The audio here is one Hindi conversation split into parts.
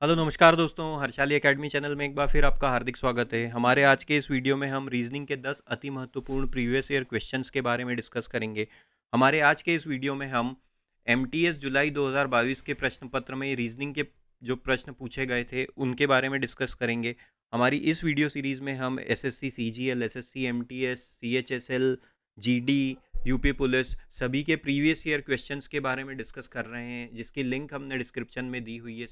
हेलो नमस्कार दोस्तों, हर्षाली एकेडमी चैनल में एक बार फिर आपका हार्दिक स्वागत है। हमारे आज के इस वीडियो में हम रीजनिंग के 10 अति महत्वपूर्ण प्रीवियस ईयर क्वेश्चंस के बारे में डिस्कस करेंगे। हमारे आज के इस वीडियो में हम एमटीएस जुलाई 2022 के प्रश्न पत्र में रीजनिंग के जो प्रश्न पूछे गए थे उनके बारे में डिस्कस करेंगे। हमारी इस वीडियो सीरीज़ में हम SSC CGL, SSC MTS, CHSL, GD, UP police सभी के प्रीवियस ईयर क्वेश्चंस के बारे में डिस्कस कर रहे हैं, जिसकी लिंक हमने डिस्क्रिप्शन में दी हुई है।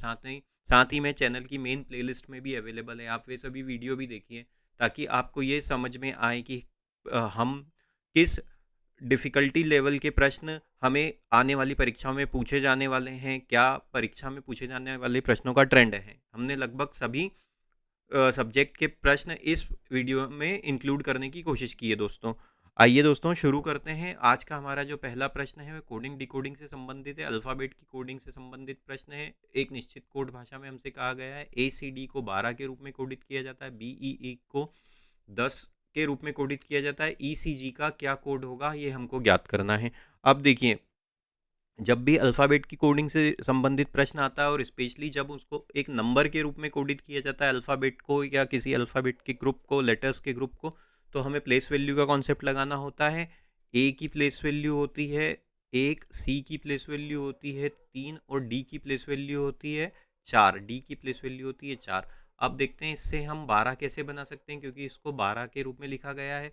साथ ही में चैनल की मेन प्लेलिस्ट में भी अवेलेबल है, आप वे सभी वीडियो भी देखिए ताकि आपको ये समझ में आए कि हम किस डिफ़िकल्टी लेवल के प्रश्न हमें आने वाली परीक्षाओं में पूछे जाने वाले हैं, क्या परीक्षा में पूछे जाने वाले प्रश्नों का ट्रेंड है। हमने लगभग सभी सब्जेक्ट के प्रश्न इस वीडियो में इंक्लूड करने की कोशिश की है दोस्तों। आइए दोस्तों शुरू करते हैं। आज का हमारा जो पहला प्रश्न है वह कोडिंग डिकोडिंग से संबंधित है, अल्फ़ाबेट की कोडिंग से संबंधित प्रश्न है। एक निश्चित कोड भाषा में हमसे कहा गया है ACD को 12 के रूप में कोडित किया जाता है, BEE को 10 के रूप में कोडित किया जाता है। ECG का क्या कोड होगा ये हमको ज्ञात करना है। अब देखिए, जब भी अल्फ़ाबेट की कोडिंग से संबंधित प्रश्न आता है और स्पेशली जब उसको एक नंबर के रूप में कोडित किया जाता है अल्फ़ाबेट को या किसी अल्फ़ाबेट के ग्रुप को, लेटर्स के ग्रुप को, तो हमें प्लेस वैल्यू का कॉन्सेप्ट लगाना होता है। ए की प्लेस वैल्यू होती है 1, सी की प्लेस वैल्यू होती है 3 और डी की प्लेस वैल्यू होती है 4। डी की प्लेस वैल्यू होती है 4। अब देखते हैं इससे हम 12 कैसे बना सकते हैं, क्योंकि इसको 12 के रूप में लिखा गया है।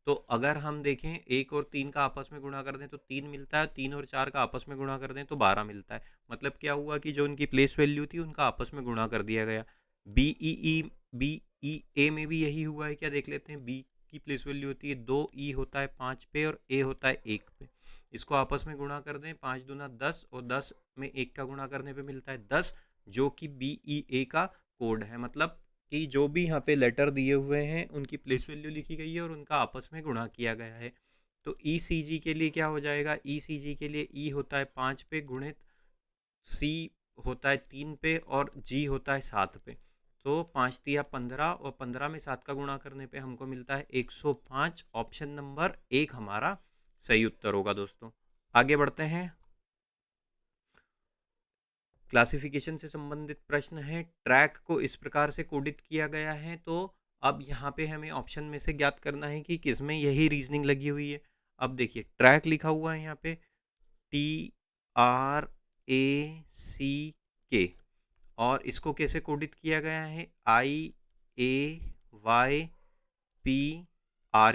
तो अगर हम देखें 1 और 3 का आपस में गुणा कर दें तो 3 मिलता है, 3 और 4 का आपस में गुणा कर दें तो 12 मिलता है। मतलब क्या हुआ कि जो उनकी प्लेस वैल्यू थी उनका आपस में गुणा कर दिया गया। बी ई ए में भी यही हुआ है, क्या देख लेते हैं। बी की प्लेस वैल्यू होती है 2, ई होता है 5 पे और ए होता है 1 पे। इसको आपस में गुणा कर दें, 5 दूना 10 और 10 में 1 का गुणा करने पे मिलता है 10, जो कि BEA का कोड है। मतलब कि जो भी यहाँ पे लेटर दिए हुए हैं उनकी प्लेस वैल्यू लिखी गई है और उनका आपस में गुणा किया गया है। तो ECG के लिए क्या हो जाएगा, ECG के लिए E होता है 5 पे गुणित C होता है 3 पे और G होता है 7 पे। तो 5 तिया 15 और 15 में 7 का गुणा करने पे हमको मिलता है 105। ऑप्शन नंबर 1 हमारा सही उत्तर होगा दोस्तों। आगे बढ़ते हैं। क्लासिफिकेशन से संबंधित प्रश्न है। ट्रैक को इस प्रकार से कोडित किया गया है, तो अब यहाँ पे हमें ऑप्शन में से ज्ञात करना है कि किसमें यही रीजनिंग लगी हुई है। अब देखिए, ट्रैक लिखा हुआ है यहाँ पे TRACK, और इसको कैसे कोडित किया गया है IAYPR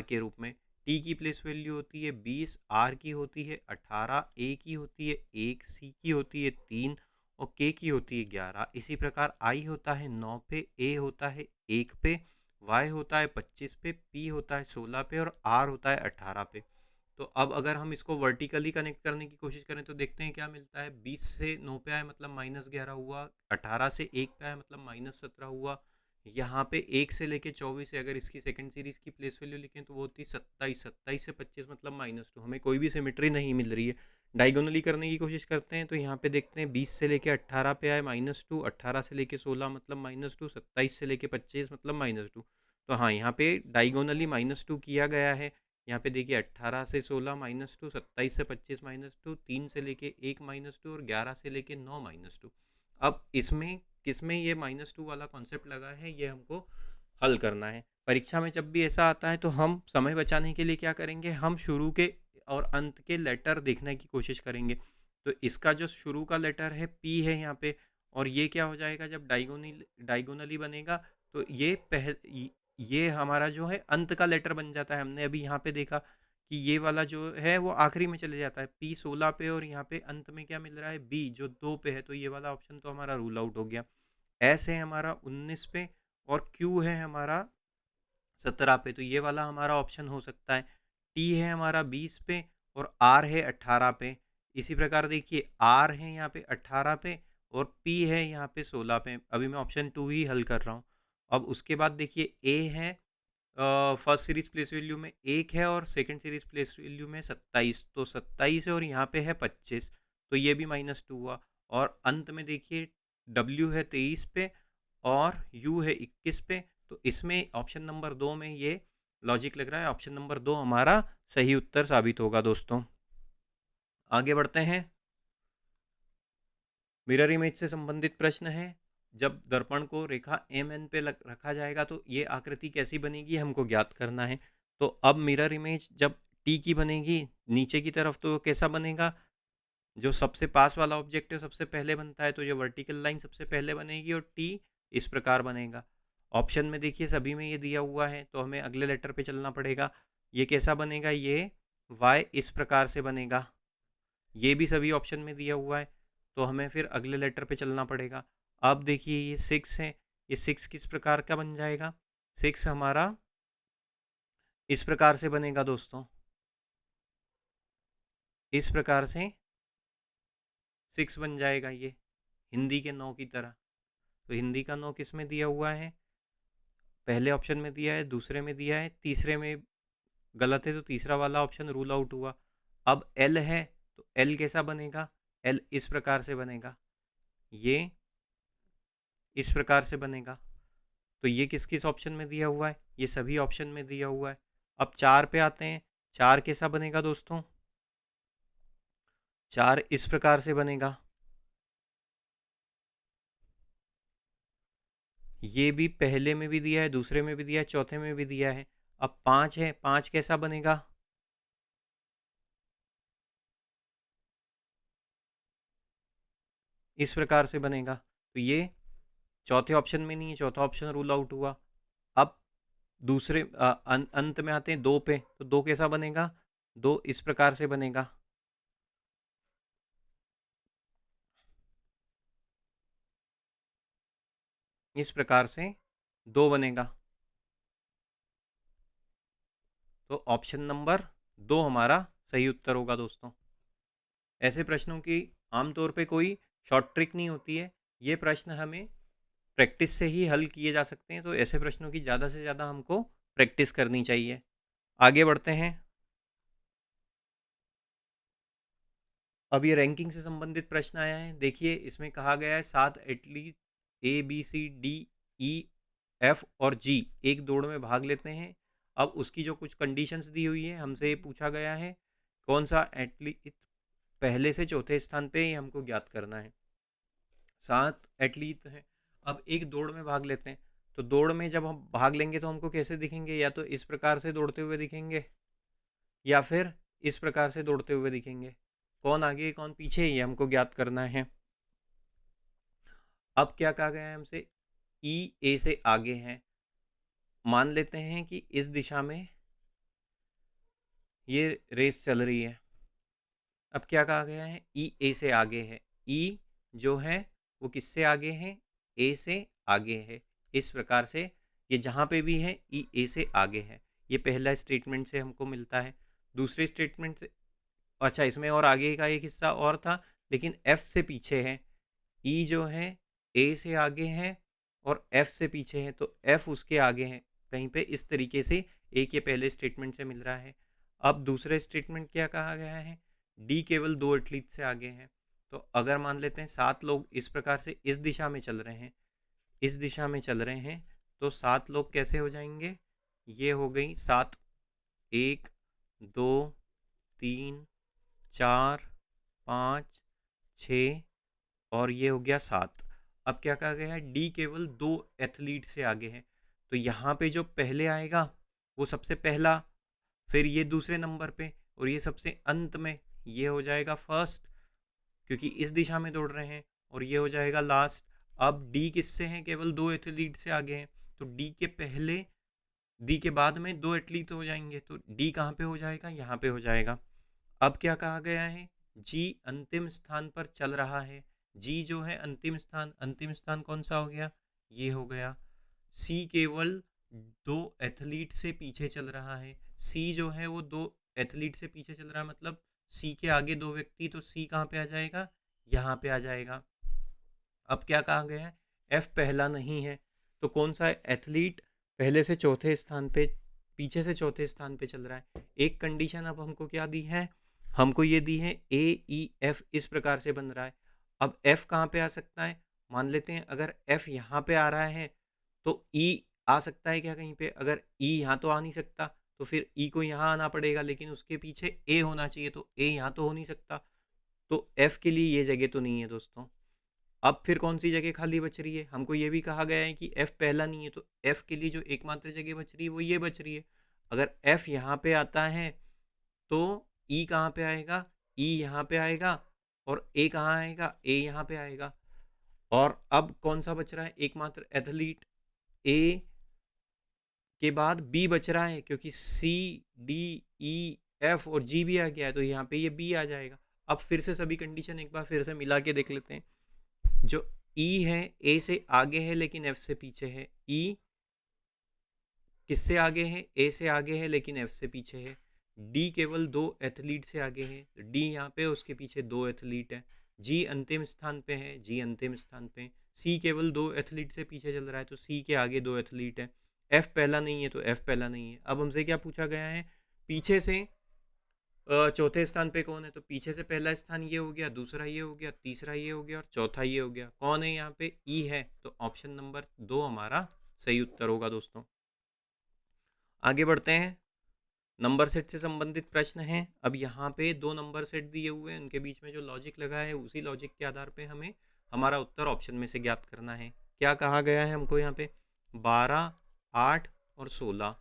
के रूप में। टी की प्लेस वैल्यू होती है 20, आर की होती है 18, ए की होती है 1, सी की होती है 3 और के की होती है 11। इसी प्रकार आई होता है 9 पे, ए होता है 1 पे, वाई होता है 25 पे, पी होता है 16 पे और आर होता है 18 पे। तो अब अगर हम इसको वर्टिकली कनेक्ट करने की कोशिश करें तो देखते हैं क्या मिलता है। 20 से 9 पे आए मतलब -11 हुआ, 18 से 1 पे आए मतलब -17 हुआ। यहाँ पे 1 से लेके 24 है, अगर इसकी सेकंड सीरीज की प्लेस वैल्यू लिखें तो वो होती 27, 27 से 25 मतलब -2। हमें कोई भी सिमेट्री नहीं मिल रही है। डायगोनली करने की कोशिश करते हैं तो यहाँ पे देखते हैं 20 से लेके 18 पे आए -2, 18 से लेके 16 मतलब -2, 27 से लेके 25 मतलब -2। तो हाँ, यहाँ पे डायगोनली -2 किया गया है। यहाँ पे देखिए 18 से 16 -2, 27 से 25 -2, 3 से लेके 1 -2 और 11 से लेके 9 -2। अब इसमें किसमें ये -2 वाला कॉन्सेप्ट लगा है ये हमको हल करना है। परीक्षा में जब भी ऐसा आता है तो हम समय बचाने के लिए क्या करेंगे, हम शुरू के और अंत के लेटर देखने की कोशिश करेंगे। तो इसका जो शुरू का लेटर है P है यहाँ पे, और ये क्या हो जाएगा जब डायगोनली बनेगा तो ये हमारा जो है अंत का लेटर बन जाता है। हमने अभी यहाँ पे देखा कि ये वाला जो है वो आखिरी में चले जाता है, P 16 पे, और यहाँ पे अंत में क्या मिल रहा है B जो 2 पे है। तो ये वाला ऑप्शन तो हमारा रूल आउट हो गया। S है हमारा 19 पे और Q है हमारा 17 पे, तो ये वाला हमारा ऑप्शन हो सकता है। T है हमारा 20 पे और R है 18 पे। इसी प्रकार देखिए R है यहाँ पे 18 पे और P है यहाँ पे 16 पे। अभी मैं ऑप्शन 2 ही हल कर रहा हूँ। अब उसके बाद देखिए A है फर्स्ट सीरीज प्लेस वैल्यू में 1 है और सेकंड सीरीज प्लेस वैल्यू में 27, तो 27 है और यहाँ पे है 25, तो ये भी -2 हुआ। और अंत में देखिए W है 23 पे और U है 21 पे, तो इसमें ऑप्शन नंबर 2 में ये लॉजिक लग रहा है। ऑप्शन नंबर 2 हमारा सही उत्तर साबित होगा दोस्तों। आगे बढ़ते हैं। मिरर इमेज से संबंधित प्रश्न है। जब दर्पण को रेखा एम एन पे रखा जाएगा तो ये आकृति कैसी बनेगी हमको ज्ञात करना है। तो अब मिरर इमेज जब टी की बनेगी नीचे की तरफ तो कैसा बनेगा, जो सबसे पास वाला ऑब्जेक्ट है सबसे पहले बनता है, तो ये वर्टिकल लाइन सबसे पहले बनेगी और टी इस प्रकार बनेगा। ऑप्शन में देखिए सभी में ये दिया हुआ है तो हमें अगले लेटर पे चलना पड़ेगा। ये कैसा बनेगा, ये वाई इस प्रकार से बनेगा, ये भी सभी ऑप्शन में दिया हुआ है तो हमें फिर अगले लेटर पे चलना पड़ेगा। अब देखिए ये 6 है, ये 6 किस प्रकार का बन जाएगा, 6 हमारा इस प्रकार से बनेगा दोस्तों, इस प्रकार से 6 बन जाएगा ये हिंदी के 9 की तरह। तो हिंदी का 9 किस में दिया हुआ है, पहले ऑप्शन में दिया है, दूसरे में दिया है, तीसरे में गलत है तो तीसरा वाला ऑप्शन रूल आउट हुआ। अब एल है तो एल कैसा बनेगा, एल इस प्रकार से बनेगा, ये इस प्रकार से बनेगा। तो ये किस किस ऑप्शन में दिया हुआ है, ये सभी ऑप्शन में दिया हुआ है। अब 4 पे आते हैं, 4 कैसा बनेगा दोस्तों, 4 इस प्रकार से बनेगा, ये भी पहले में भी दिया है, दूसरे में भी दिया है, चौथे में भी दिया है। अब 5 है, 5 कैसा बनेगा, इस प्रकार से बनेगा। तो ये चौथे ऑप्शन में नहीं है, चौथा ऑप्शन रूल आउट हुआ। अब दूसरे अंत में आते हैं 2 पे, तो 2 कैसा बनेगा, 2 इस प्रकार से बनेगा, इस प्रकार से 2 बनेगा। तो ऑप्शन नंबर 2 हमारा सही उत्तर होगा दोस्तों। ऐसे प्रश्नों की आमतौर पे कोई शॉर्ट ट्रिक नहीं होती है, ये प्रश्न हमें प्रैक्टिस से ही हल किए जा सकते हैं, तो ऐसे प्रश्नों की ज़्यादा से ज़्यादा हमको प्रैक्टिस करनी चाहिए। आगे बढ़ते हैं। अब ये रैंकिंग से संबंधित प्रश्न आया है, देखिए इसमें कहा गया है 7 athlete A B C D E F और जी एक दौड़ में भाग लेते हैं। अब उसकी जो कुछ कंडीशंस दी हुई है, हमसे ये पूछा गया है कौन सा एथलीट पहले से चौथे स्थान पे, ये हमको ज्ञात करना है। 7 एथलीट हैं, अब एक दौड़ में भाग लेते हैं, तो दौड़ में जब हम भाग लेंगे तो हमको कैसे दिखेंगे, या तो इस प्रकार से दौड़ते हुए दिखेंगे या फिर इस प्रकार से दौड़ते हुए दिखेंगे। कौन आगे कौन पीछे ये हमको ज्ञात करना है। अब क्या कहा गया है हमसे, ई ए से आगे हैं, मान लेते हैं कि इस दिशा में ये रेस चल रही है। अब क्या कहा गया है, ई ए से आगे है, ई जो है वो किससे आगे है, ए से आगे है, इस प्रकार से ये जहाँ पे भी है ई ए से आगे है। ये पहला स्टेटमेंट से हमको मिलता है। दूसरे स्टेटमेंट से, अच्छा इसमें और आगे का एक हिस्सा और था लेकिन एफ से पीछे है, ई जो है ए से आगे है और एफ से पीछे है, तो एफ उसके आगे है कहीं पे, इस तरीके से एक ये पहले स्टेटमेंट से मिल रहा है। अब दूसरे स्टेटमेंट क्या कहा गया है, डी केवल 2 एथलीट से आगे हैं। तो अगर मान लेते हैं 7 लोग इस प्रकार से इस दिशा में चल रहे हैं, इस दिशा में चल रहे हैं, तो 7 लोग कैसे हो जाएंगे, ये हो गई 7, 1 2 3 4 5 6 और ये हो गया 7। अब क्या कहा गया है, डी केवल 2 एथलीट से आगे है, तो यहाँ पे जो पहले आएगा वो सबसे पहला, फिर ये दूसरे नंबर पे और ये सबसे अंत में ये हो जाएगा फर्स्ट, क्योंकि इस दिशा में दौड़ रहे हैं, और ये हो जाएगा लास्ट। अब डी किससे हैं, केवल 2 एथलीट से आगे हैं, तो डी के पहले, डी के बाद में 2 एथलीट हो जाएंगे, तो डी कहाँ पे हो जाएगा, यहाँ पे हो जाएगा। अब क्या कहा गया है, जी अंतिम स्थान पर चल रहा है, जी जो है अंतिम स्थान, अंतिम स्थान कौन सा हो गया, ये हो गया। सी केवल 2 एथलीट से पीछे चल रहा है, सी जो है वो 2 एथलीट से पीछे चल रहा है, मतलब सी के आगे 2 व्यक्ति, तो सी कहाँ पे आ जाएगा, यहाँ पे आ जाएगा। अब क्या कहा गया है, एफ पहला नहीं है, तो कौन सा एथलीट पहले से चौथे स्थान पे, पीछे से चौथे स्थान पे चल रहा है। एक कंडीशन अब हमको क्या दी है, हमको ये दी है ए ई एफ इस प्रकार से बन रहा है। अब एफ कहाँ पे आ सकता है, मान लेते हैं अगर एफ यहाँ पे आ रहा है तो ई आ सकता है क्या कहीं पे, अगर ई यहाँ तो आ नहीं सकता तो फिर ई को यहाँ आना पड़ेगा, लेकिन उसके पीछे ए होना चाहिए, तो ए यहाँ तो हो नहीं सकता, तो एफ के लिए ये जगह तो नहीं है दोस्तों। अब फिर कौन सी जगह खाली बच रही है, हमको ये भी कहा गया है कि एफ पहला नहीं है, तो एफ के लिए जो एकमात्र जगह बच रही है वो ये बच रही है। अगर एफ यहाँ पे आता है तो ई कहाँ पे आएगा, ई यहाँ पे आएगा, और ए कहाँ आएगा, ए यहाँ पे आएगा। और अब कौन सा बच रहा है एकमात्र एथलीट, ए के बाद बी बच रहा है, क्योंकि सी डी ई एफ और जी भी आ गया है, तो यहाँ पे ये बी आ जाएगा। अब फिर से सभी कंडीशन एक बार फिर से मिला के देख लेते हैं। जो ई है ए से आगे है लेकिन एफ से पीछे है, ई किससे आगे है, ए से आगे है लेकिन एफ से पीछे है। डी केवल 2 एथलीट से आगे है, डी यहाँ पे उसके पीछे 2 एथलीट है। जी अंतिम स्थान पे है, जी अंतिम स्थान पे। सी केवल 2 एथलीट से पीछे चल रहा है, तो सी के आगे 2 एथलीट है। एफ पहला नहीं है, तो एफ पहला नहीं है। अब हमसे क्या पूछा गया है, पीछे से चौथे स्थान पे कौन है, तो पीछे से पहला स्थान ये हो गया, दूसरा ये हो गया, तीसरा ये हो गया और चौथा ये हो गया। कौन है यहाँ पे, ई है, तो ऑप्शन नंबर 2 हमारा सही उत्तर होगा दोस्तों। आगे बढ़ते हैं, नंबर सेट से संबंधित प्रश्न हैं। अब यहाँ पे 2 नंबर सेट दिए हुए हैं, उनके बीच में जो लॉजिक लगा है उसी लॉजिक के आधार पे हमें हमारा उत्तर ऑप्शन में से ज्ञात करना है। क्या कहा गया है हमको यहाँ पे, 12, 8 और 16।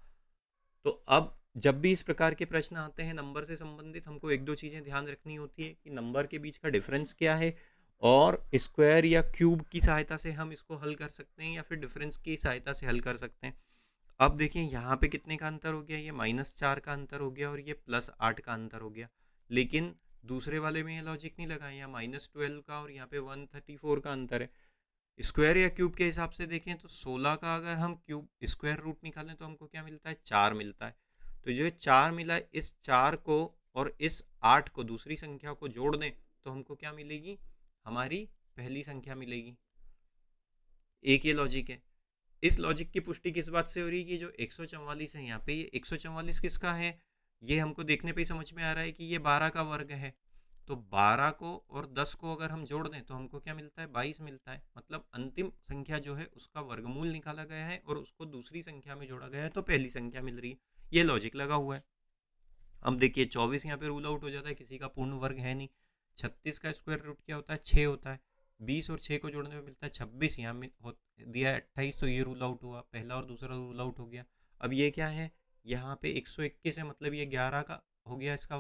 तो अब जब भी इस प्रकार के प्रश्न आते हैं नंबर से संबंधित, हमको एक दो चीज़ें ध्यान रखनी होती है कि नंबर के बीच का डिफरेंस क्या है, और स्क्वायर या क्यूब की सहायता से हम इसको हल कर सकते हैं या फिर डिफरेंस की सहायता से हल कर सकते हैं। अब देखिए यहाँ पे कितने का अंतर हो गया, ये -4 का अंतर हो गया और ये +8 का अंतर हो गया। लेकिन दूसरे वाले में ये लॉजिक नहीं लगा, यहाँ -12 का और यहाँ पे 134 का अंतर है। स्क्वायर या क्यूब के हिसाब से देखें तो 16 का अगर हम क्यूब स्क्वायर रूट निकालें तो हमको क्या मिलता है, 4 मिलता है। तो जो 4 मिला है, इस 4 को और इस 8 को, दूसरी संख्या को जोड़ दें तो हमको क्या मिलेगी, हमारी पहली संख्या मिलेगी। एक ये लॉजिक है। इस लॉजिक की पुष्टि किस बात से हो रही है कि जो 144 है यहाँ पे, ये 144 किसका है, ये हमको देखने पे ही समझ में आ रहा है कि ये 12 का वर्ग है। तो 12 को और 10 को अगर हम जोड़ दें तो हमको क्या मिलता है, 22 मिलता है। मतलब अंतिम संख्या जो है उसका वर्गमूल निकाला गया है और उसको दूसरी संख्या में जोड़ा गया है, तो पहली संख्या मिल रही है। ये लॉजिक लगा हुआ है। अब देखिए 24 यहाँ पे रूल आउट हो जाता है, किसी का पूर्ण वर्ग है नहीं। 36 का स्क्वायर रूट क्या होता है, 6 होता है। 20 और 6 को जोड़ने में मिलता है 26, यहाँ में दिया है 28, तो ये रूल आउट हुआ, पहला और दूसरा रूल आउट हो गया। अब ये क्या है, यहाँ पे 121 है, मतलब ये 11 का हो गया इसका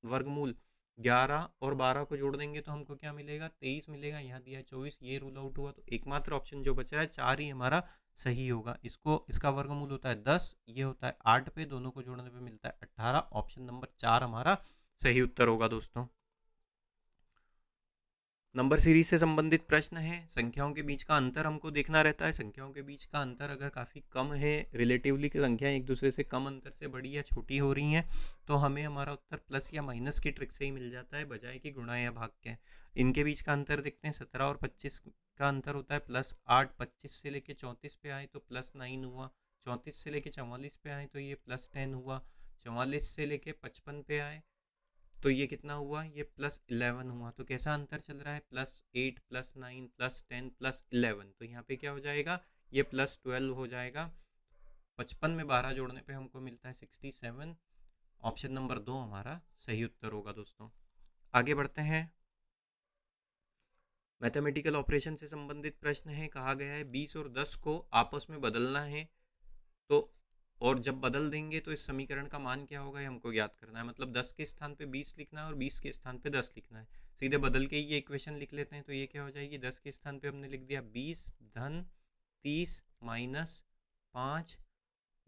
वर्गमूल। 11 और 12 को जोड़ देंगे तो हमको क्या मिलेगा, 23 मिलेगा। यहाँ दिया है 24, ये रूल आउट हुआ। तो एकमात्र ऑप्शन जो बच रहा है 4 ही हमारा सही होगा। इसको इसका वर्गमूल होता है 10, ये होता है 8 पे, दोनों को जोड़ने पे मिलता है 18। ऑप्शन नंबर 4 हमारा सही उत्तर होगा दोस्तों। नंबर सीरीज से संबंधित प्रश्न है। संख्याओं के बीच का अंतर हमको देखना रहता है। संख्याओं के बीच का अंतर अगर काफ़ी कम है, रिलेटिवली की संख्याएं एक दूसरे से कम अंतर से बड़ी या छोटी हो रही हैं, तो हमें हमारा उत्तर प्लस या माइनस की ट्रिक से ही मिल जाता है, बजाय कि गुणा या भाग के। इनके बीच का अंतर देखते हैं, 17 और 25 का अंतर होता है +8। 25 से लेके 34 पे आए तो +9 हुआ। 34 से लेके 44 पे आए तो ये +10 हुआ। 44 से लेके 55 पे आए तो ये कितना हुआ, ये +11 हुआ। तो कैसा अंतर चल रहा है, +8 +9 +10 +11। तो यहाँ पे क्या हो जाएगा, ये +12 हो जाएगा। 55 में 12 जोड़ने पे हमको मिलता है 67। ऑप्शन नंबर 2 हमारा सही उत्तर होगा दोस्तों। आगे बढ़ते हैं, मैथमेटिकल ऑपरेशन से संबंधित प्रश्न है। कहा गया है 20 और 10 को आपस में बदलना है, तो और जब बदल देंगे तो इस समीकरण का मान क्या होगा, ये हमको ज्ञात करना है। मतलब 10 के स्थान पे 20 लिखना है और 20 के स्थान पे 10 लिखना है। सीधे बदल के ही ये इक्वेशन लिख लेते हैं। तो ये क्या हो जाएगी, 10 के स्थान पे हमने लिख दिया 20 धन 30 माइनस 5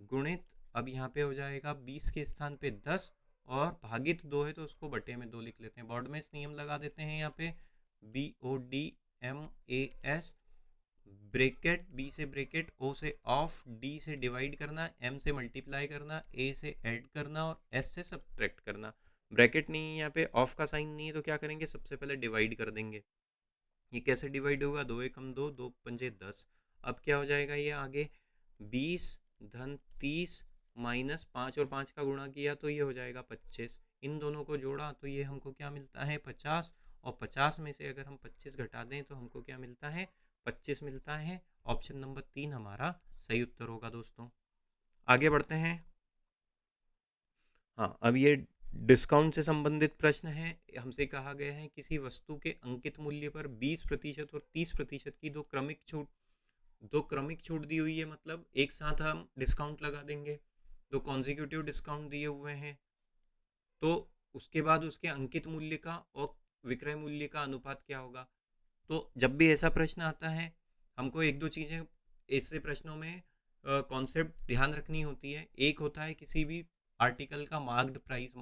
गुणित, अब यहाँ पे हो जाएगा 20 के स्थान पे 10 और भागित 2 है तो उसको बटे में 2 लिख लेते हैं। बॉर्ड में इस नियम लगा देते हैं यहाँ पे, BODMAS, ब्रेकेट बी से ब्रेकेट, ओ से ऑफ, डी से डिवाइड करना, एम से मल्टीप्लाई करना, ए से ऐड करना और एस से सब्ट्रैक्ट करना। ब्रैकेट नहीं है यहाँ पे, ऑफ का साइन नहीं है, तो क्या करेंगे, सबसे पहले डिवाइड कर देंगे। ये कैसे डिवाइड होगा, 2 एकम 2, 2 पंजे 10। अब क्या हो जाएगा, ये आगे 20 धन 30 माइनस 5 और 5 का गुणा किया तो ये हो जाएगा 25। इन दोनों को जोड़ा तो ये हमको क्या मिलता है, 50। और 50 में से अगर हम 25 घटा दें तो हमको क्या मिलता है, 25 मिलता है। ऑप्शन नंबर 3 हमारा सही उत्तर होगा दोस्तों। आगे बढ़ते हैं। हाँ, अब ये डिस्काउंट से संबंधित प्रश्न है। हमसे कहा गया है किसी वस्तु के अंकित मूल्य पर 20% और 30% की दो क्रमिक छूट दी हुई है, मतलब एक साथ हम डिस्काउंट लगा देंगे, दो कॉन्जिक्यूटिव डिस्काउंट दिए हुए हैं, तो उसके बाद उसके अंकित मूल्य का और विक्रय मूल्य का अनुपात क्या होगा। तो जब भी ऐसा प्रश्न आता है, हमको एक दो चीज़ें ऐसे प्रश्नों में कॉन्सेप्ट ध्यान रखनी होती है। एक होता है किसी भी आर्टिकल का मार्क्ड प्राइस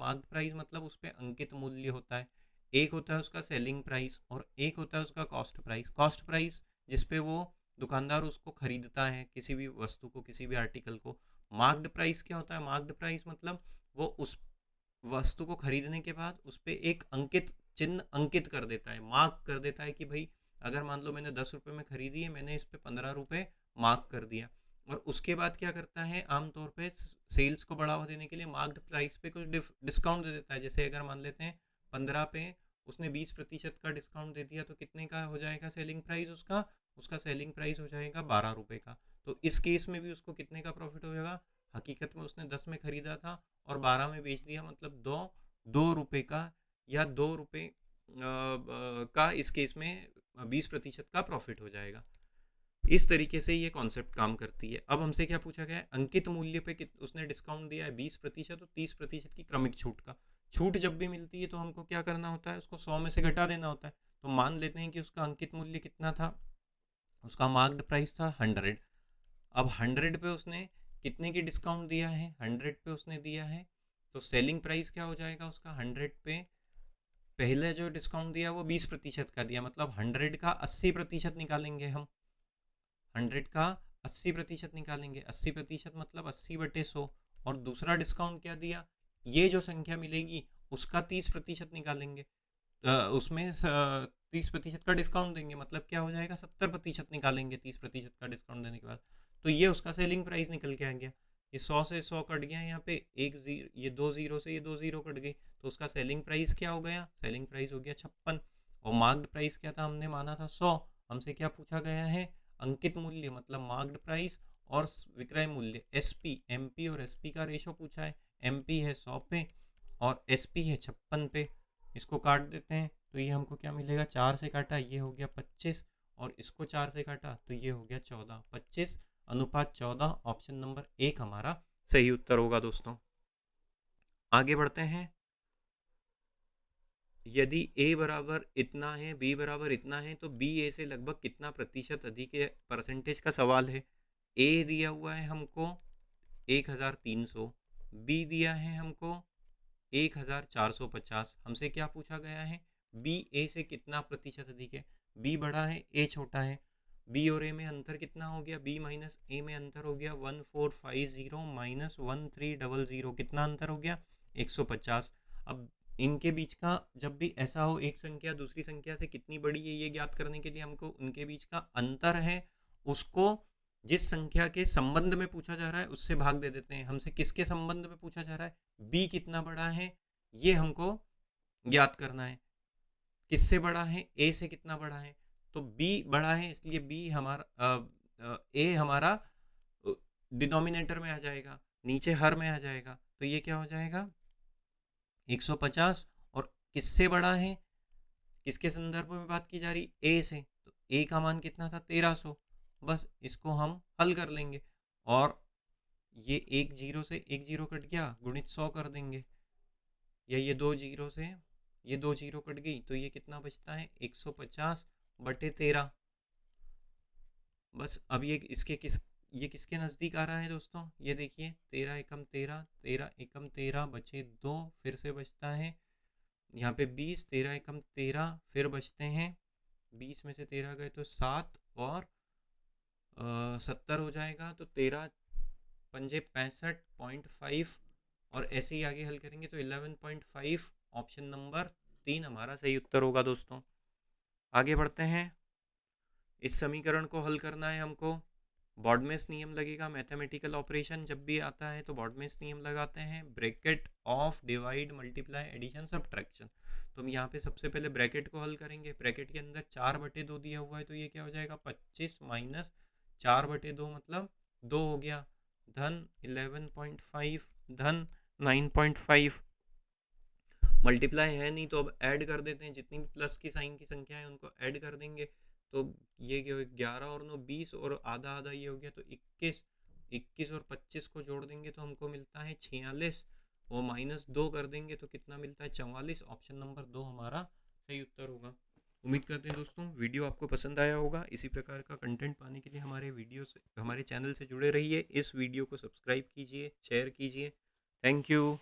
मतलब उस पर अंकित मूल्य होता है। एक होता है उसका सेलिंग प्राइस और एक होता है उसका कॉस्ट प्राइस जिस पे वो दुकानदार उसको खरीदता है, किसी भी वस्तु को, किसी भी आर्टिकल को। मार्क्ड प्राइस क्या होता है? मार्क्ड प्राइस मतलब वो उस वस्तु को खरीदने के बाद उस पर एक अंकित चिन्ह अंकित कर देता है, मार्क कर देता है कि भाई अगर मान लो मैंने 10 रुपये में खरीदी है, मैंने इस पे 15 रुपये मार्क कर दिया। और उसके बाद क्या करता है, आमतौर पे सेल्स को बढ़ावा देने के लिए मार्क्ड प्राइस पे कुछ डिस्काउंट दे देता है। जैसे अगर मान लेते हैं 15 पे उसने 20% का डिस्काउंट दे दिया, तो कितने का हो जाएगा सेलिंग प्राइस उसका? उसका सेलिंग प्राइस हो जाएगा 12 रुपये का। तो इस केस में भी उसको कितने का प्रॉफिट हो जाएगा? हकीकत में उसने 10 में खरीदा था और 12 में बेच दिया, मतलब दो 2 रुपये का या 2 रुपये का इस केस में 20% का प्रॉफिट हो जाएगा। इस तरीके से ये कॉन्सेप्ट काम करती है। अब हमसे क्या पूछा गया है? अंकित मूल्य पे उसने डिस्काउंट दिया है 20% और 30% की क्रमिक छूट का। छूट जब भी मिलती है तो हमको क्या करना होता है? उसको 100 में से घटा देना होता है। तो मान लेते हैं कि उसका अंकित मूल्य कितना था, उसका मार्क्ड प्राइस था 100। अब 100 पे उसने कितने की डिस्काउंट दिया है? 100 पे उसने दिया है, तो सेलिंग प्राइस क्या हो जाएगा उसका? 100 पे पहले जो डिस्काउंट दिया वो 20% का दिया, मतलब 100 का 80% निकालेंगे हम। 100 का 80% निकालेंगे, 80% मतलब 80/100। और दूसरा डिस्काउंट क्या दिया? ये जो संख्या मिलेगी उसका 30% निकालेंगे। उसमें 30% का डिस्काउंट देंगे, मतलब क्या हो जाएगा? 70% निकालेंगे 30% का डिस्काउंट देने के बाद। तो ये उसका सेलिंग प्राइस निकल के आ गया। ये 100 से 100 कट गया, यहाँ पे एक जीरो, ये 2 जीरो से ये 2 जीरो कट गई, तो उसका सेलिंग प्राइस क्या हो गया? सेलिंग प्राइस हो गया 56। और मार्क्ड प्राइस क्या था? हमने माना था 100। हमसे क्या पूछा गया है? अंकित मूल्य मतलब मार्क्ड प्राइस और विक्रय मूल्य एसपी, एमपी और एसपी का रेशो पूछा है। एमपी है 100 पे और एसपी है 56 पे। इसको काट देते हैं तो ये हमको क्या मिलेगा? 4 से काटा ये हो गया 25 और इसको 4 से काटा तो ये हो गया 14। 25:14, ऑप्शन नंबर 1 हमारा सही उत्तर होगा दोस्तों। आगे बढ़ते हैं। यदि ए बराबर इतना है, बी बराबर इतना है, तो बी ए से लगभग कितना प्रतिशत अधिक है? परसेंटेज का सवाल है। ए दिया हुआ है हमको 1300, बी दिया है हमको 1450। हमसे क्या पूछा गया है? बी ए से कितना प्रतिशत अधिक है? बी बड़ा है, ए छोटा है। बी और ए में अंतर कितना हो गया? बी माइनस ए में अंतर हो गया 1450 माइनस 1300, कितना अंतर हो गया? 150। अब इनके बीच का जब भी ऐसा हो, एक संख्या दूसरी संख्या से कितनी बड़ी है ये ज्ञात करने के लिए हमको उनके बीच का अंतर है उसको जिस संख्या के संबंध में पूछा जा रहा है उससे भाग दे देते हैं। हमसे किसके संबंध में पूछा जा रहा है? बी कितना बड़ा है ये हमको ज्ञात करना है। किससे बड़ा है? ए से कितना बड़ा है? तो बी बड़ा है, इसलिए बी हमारा ए हमारा डिनोमिनेटर में आ जाएगा, नीचे हर में आ जाएगा। तो ये क्या हो जाएगा? 150। और किससे बड़ा है? किसके संदर्भ में बात की जा रही? ए से। तो ए का मान कितना था? 1300। बस इसको हम हल कर लेंगे और ये एक जीरो से एक जीरो कट गया, गुणित 100 कर देंगे, या ये 2 जीरो से ये 2 जीरो कट गई, तो ये कितना बचता है? 150/13। बस अब ये किसके नज़दीक आ रहा है दोस्तों? ये देखिए 13 एकम 13, 13 एकम 13 बचे 2, फिर से बचता है यहाँ पे 20, 13 एकम 13 फिर बचते हैं 20 में से 13 गए तो 7 और 70 हो जाएगा। तो 13 पंजे 65.5 और ऐसे ही आगे हल करेंगे तो 11.5, ऑप्शन नंबर 3 हमारा सही उत्तर होगा दोस्तों। आगे बढ़ते हैं। इस समीकरण को हल करना है हमको। बॉडमेस नियम लगेगा। मैथमेटिकल ऑपरेशन जब भी आता है तो बॉडमेस नियम लगाते हैं। Bracket of divide multiply addition subtraction. तो हम यहाँ पे सबसे पहले ब्रैकेट को हल करेंगे। ब्रैकेट के अंदर 4/2 दिया हुआ है, तो ये क्या हो जाएगा? 25 माइनस 4/2 मतलब 2 हो गया, धन 11.5 धन 9.5। मल्टीप्लाई है नहीं तो अब ऐड कर देते हैं, जितनी भी प्लस की साइन की संख्या है उनको ऐड कर देंगे। तो ये क्या हो, 11 और 9 20, और आधा आधा ये हो गया तो 21। 21 और 25 को जोड़ देंगे तो हमको मिलता है 46, और -2 कर देंगे तो कितना मिलता है 44। ऑप्शन नंबर 2 हमारा सही उत्तर होगा। उम्मीद करते हैं दोस्तों वीडियो आपको पसंद आया होगा। इसी प्रकार का कंटेंट पाने के लिए हमारे वीडियो से, हमारे चैनल से जुड़े रहिए। इस वीडियो को सब्सक्राइब कीजिए, शेयर कीजिए। Thank you.